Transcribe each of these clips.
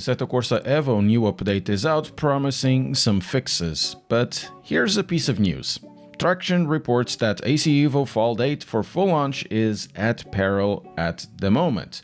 Assetto Corsa EVO new update is out, promising some fixes, but here's a piece of news. Traction reports that AC EVO fall date for full launch is at peril at the moment.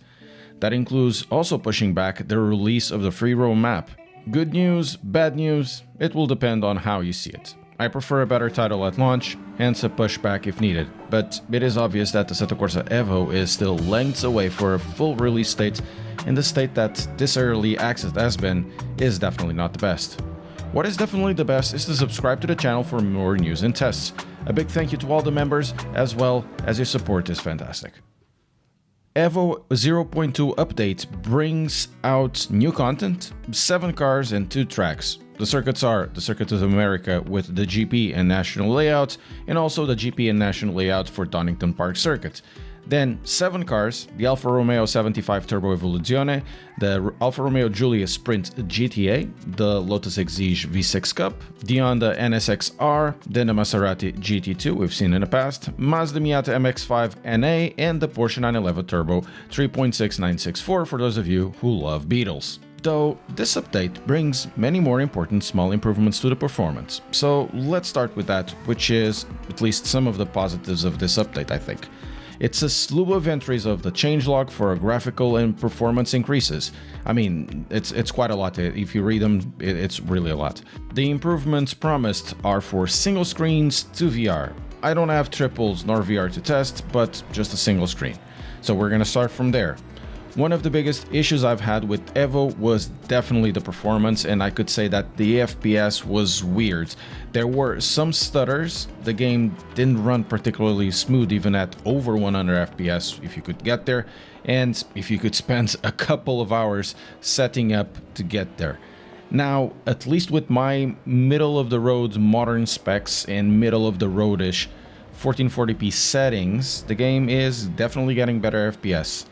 That includes also pushing back the release of the free roam map. Good news, bad news, it will depend on how you see it. I prefer a better title at launch, hence a pushback if needed, but it is obvious that Assetto Corsa EVO is still lengths away for a full release date, and the state that this early access has been is definitely not the best. What is definitely the best is to subscribe to the channel for more news and tests. A big thank you to all the members, as well as your support is fantastic. EVO 0.2 update brings out new content, 7 cars and 2 tracks. The circuits are the Circuit of America with the GP and National layout, and also the GP and National layout for Donington Park Circuit. Then 7 cars, the Alfa Romeo 75 Turbo Evoluzione, the Alfa Romeo Giulia Sprint GTA, the Lotus Exige V6 Cup, the Honda NSX-R, then the Maserati GT2 we've seen in the past, Mazda Miata MX-5 NA, and the Porsche 911 Turbo 3.6964 for those of you who love Beetles. Though this update brings many more important small improvements to the performance. So let's start with that, which is at least some of the positives of this update, I think. It's a slew of entries of the changelog for graphical and performance increases. I mean, it's quite a lot. If you read them, it's really a lot. The improvements promised are for single screens to VR. I don't have triples nor VR to test, but just a single screen. So we're gonna start from there. One of the biggest issues I've had with EVO was definitely the performance, and I could say that the FPS was weird. There were some stutters, the game didn't run particularly smooth even at over 100 FPS if you could get there, and if you could spend a couple of hours setting up to get there. Now, at least with my middle-of-the-road modern specs and middle-of-the-roadish 1440p settings, the game is definitely getting better FPS.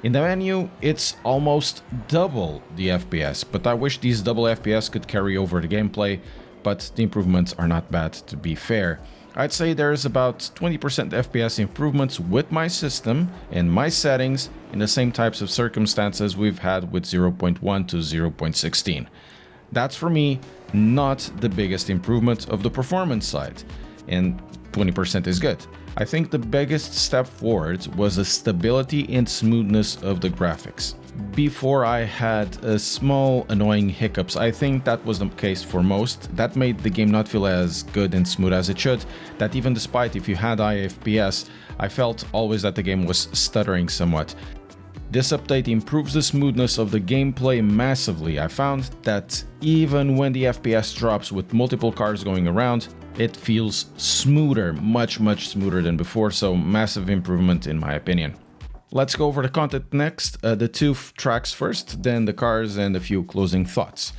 In the menu, it's almost double the FPS, but I wish these double FPS could carry over the gameplay, but the improvements are not bad, to be fair. I'd say there's about 20% FPS improvements with my system and my settings in the same types of circumstances we've had with 0.1 to 0.16. That's for me not the biggest improvement of the performance side, and 20% is good. I think the biggest step forward was the stability and smoothness of the graphics. Before I had small annoying hiccups, I think that was the case for most. That made the game not feel as good and smooth as it should, that even despite if you had high FPS, I felt always that the game was stuttering somewhat. This update improves the smoothness of the gameplay massively. I found that even when the FPS drops with multiple cars going around, it feels smoother, much smoother than before, so massive improvement in my opinion. Let's go over the content next, the 2 tracks first, then the cars and a few closing thoughts.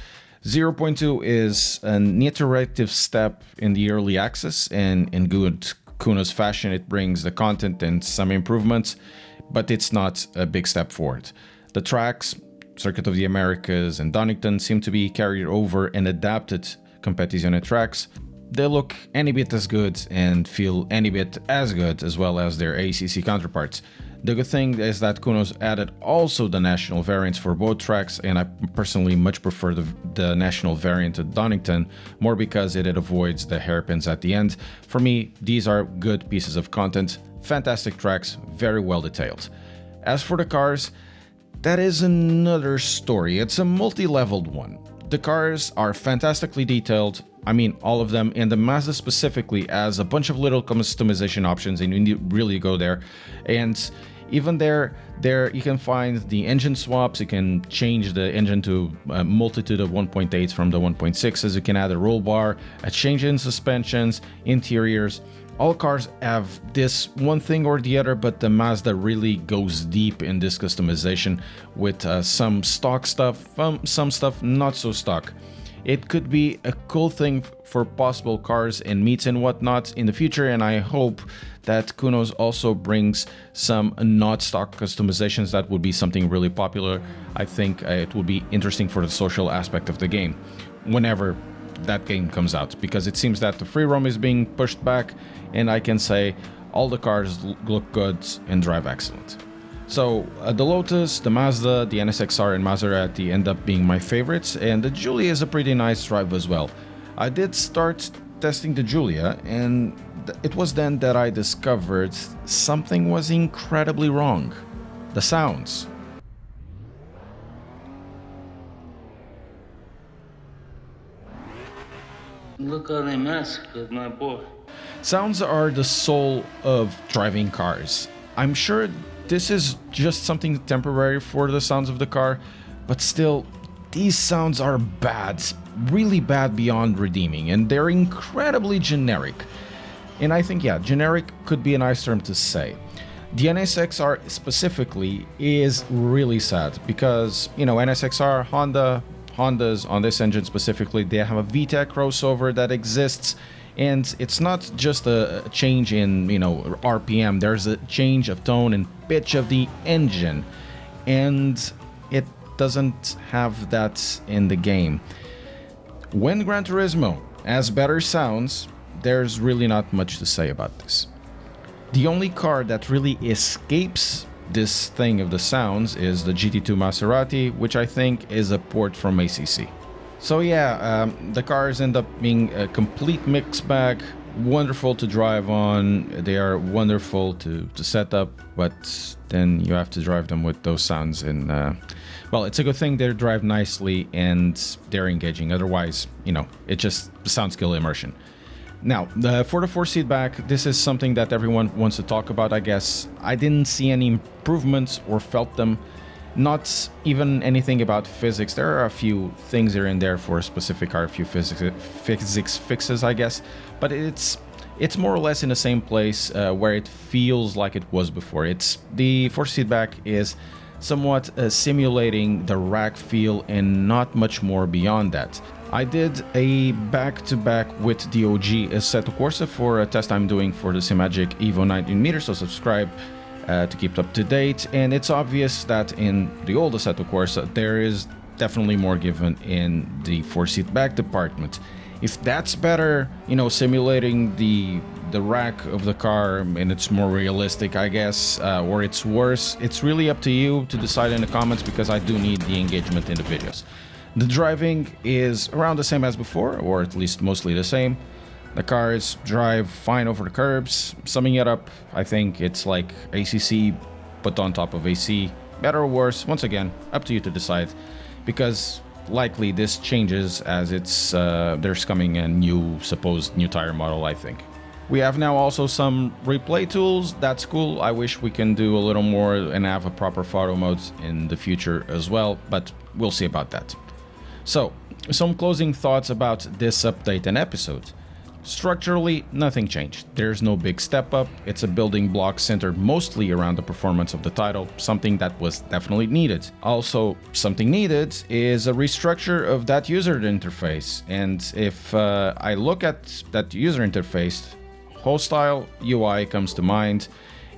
0.2 is an iterative step in the early access, and in good Kuno's fashion it brings the content and some improvements, but it's not a big step forward. The tracks, Circuit of the Americas and Donington, seem to be carried over and adapted Competizione tracks. They look any bit as good and feel any bit as good as well as their ACC counterparts. The good thing is that Kuno's added also the national variants for both tracks, and I personally much prefer the national variant at Donington, more because it avoids the hairpins at the end. For me, these are good pieces of content, fantastic tracks, very well detailed. As for the cars, that is another story. It's a multi-leveled one. The cars are fantastically detailed, I mean all of them, and the Mazda specifically has a bunch of little customization options and you need to really go there. And even there you can find the engine swaps, you can change the engine to a multitude of 1.8s from the 1.6s, you can add a roll bar, a change in suspensions, interiors. All cars have this one thing or the other, but the Mazda really goes deep in this customization with some stock stuff, some stuff not so stock. It could be a cool thing for possible cars and meets and whatnot in the future, and I hope that Kuno's also brings some not stock customizations. That would be something really popular. I think it would be interesting for the social aspect of the game whenever that game comes out, because it seems that the free roam is being pushed back, and I can say all the cars look good and drive excellent. So the Lotus, the Mazda, the NSX-R and Maserati end up being my favorites, and the Giulia is a pretty nice drive as well. I did start testing the Giulia, and it was then that I discovered something was incredibly wrong. The sounds. Look how they massacred my boy. Sounds are the soul of driving cars. I'm sure this is just something temporary for the sounds of the car, but still, these sounds are bad, really bad beyond redeeming, and they're incredibly generic. And I think, yeah, generic could be a nice term to say. The NSX-R specifically is really sad because, you know, NSX-R, Hondas on this engine specifically, they have a VTEC crossover that exists. And it's not just a change in, you know, RPM. There's a change of tone and pitch of the engine. And it doesn't have that in the game. When Gran Turismo has better sounds, there's really not much to say about this. The only car that really escapes this thing of the sounds is the GT2 Maserati, which I think is a port from ACC. So yeah, the cars end up being a complete mixed bag, wonderful to drive on, they are wonderful to set up, but then you have to drive them with those sounds and, well, it's a good thing they drive nicely and they're engaging, otherwise, you know, it just sound skill immersion. Now, for the 4-seat back, this is something that everyone wants to talk about, I guess. I didn't see any improvements or felt them. Not even anything about physics. There are a few things here and there for a specific car, a few physics fixes, I guess. But it's more or less in the same place where it feels like it was before. It's the 4-seat back is somewhat simulating the rack feel and not much more beyond that. I did a back-to-back with the OG Assetto Corsa for a test I'm doing for the Simagic EVO 19m, so subscribe to keep up to date, and it's obvious that in the old Assetto Corsa there is definitely more given in the 4-seat back department. If that's better, you know, simulating the rack of the car and it's more realistic, I guess, or it's worse, it's really up to you to decide in the comments, because I do need the engagement in the videos. The driving is around the same as before, or at least mostly the same. The cars drive fine over the curbs. Summing it up, I think it's like ACC put on top of AC. Better or worse, once again, up to you to decide, because likely this changes as there's coming a supposed new tire model, I think. We have now also some replay tools. That's cool. I wish we can do a little more and have a proper photo mode in the future as well, but we'll see about that. So, some closing thoughts about this update and episode. Structurally, nothing changed. There's no big step up. It's a building block centered mostly around the performance of the title, something that was definitely needed. Also, something needed is a restructure of that user interface. And if I look at that user interface, hostile UI comes to mind.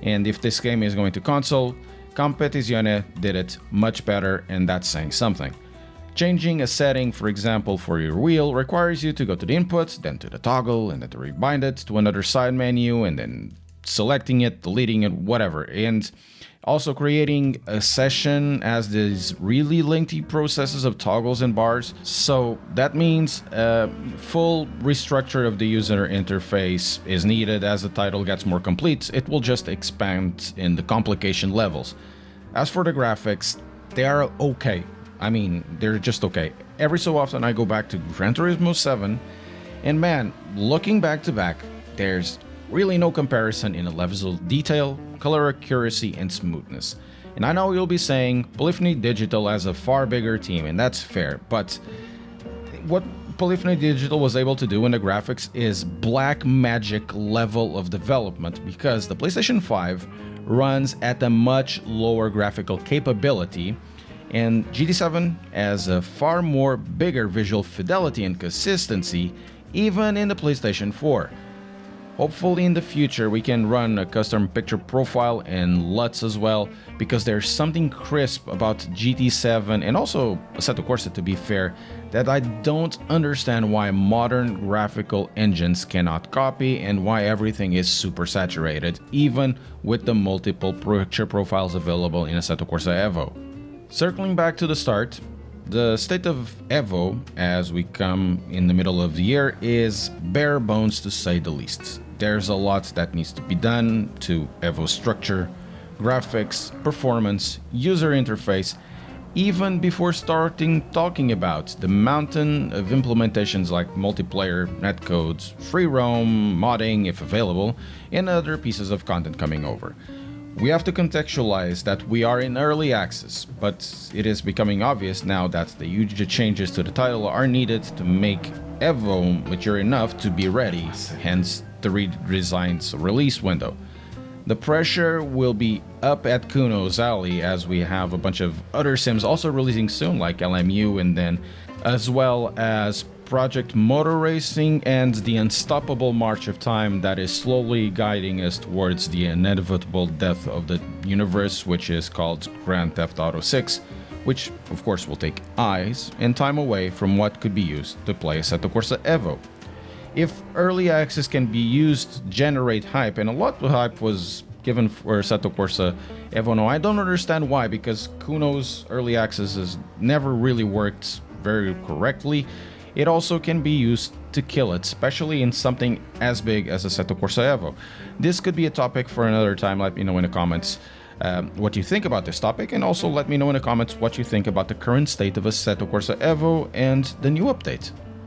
And if this game is going to console, Competizione did it much better, and that's saying something. Changing a setting, for example, for your wheel requires you to go to the input, then to the toggle, and then to rebind it to another side menu, and then selecting it, deleting it, whatever. And also creating a session as these really lengthy processes of toggles and bars. So that means a full restructure of the user interface is needed as the title gets more complete. It will just expand in the complication levels. As for the graphics, they are okay. I mean, they're just okay. Every so often I go back to Gran Turismo 7, and man, looking back to back, there's really no comparison in the levels of detail, color accuracy, and smoothness. And I know you'll be saying, Polyphony Digital has a far bigger team, and that's fair, but what Polyphony Digital was able to do in the graphics is black magic level of development, because the PlayStation 5 runs at a much lower graphical capability, and GT7 has a far more bigger visual fidelity and consistency even in the PlayStation 4. Hopefully in the future we can run a custom picture profile and LUTs as well, because there's something crisp about GT7 and also Assetto Corsa, to be fair, that I don't understand why modern graphical engines cannot copy and why everything is super saturated, even with the multiple picture profiles available in Assetto Corsa EVO. Circling back to the start, the state of EVO, as we come in the middle of the year, is bare bones to say the least. There's a lot that needs to be done to EVO structure, graphics, performance, user interface, even before starting talking about the mountain of implementations like multiplayer, netcodes, free roam, modding if available, and other pieces of content coming over. We have to contextualize that we are in early access, but it is becoming obvious now that the huge changes to the title are needed to make EVO mature enough to be ready, hence the redesigned release window. The pressure will be up at Kuno's alley as we have a bunch of other sims also releasing soon, like LMU, and then as well as Project Motor Racing and the unstoppable march of time that is slowly guiding us towards the inevitable death of the universe, which is called Grand Theft Auto 6, which of course will take eyes and time away from what could be used to play Assetto Corsa EVO. If early access can be used to generate hype, and a lot of hype was given for Assetto Corsa EVO, no, I don't understand why, because Kuno's early access has never really worked very correctly. It also can be used to kill it, especially in something as big as Assetto Corsa EVO. This could be a topic for another time. Let me know in the comments what you think about this topic, and also let me know in the comments what you think about the current state of Assetto Corsa EVO and the new update.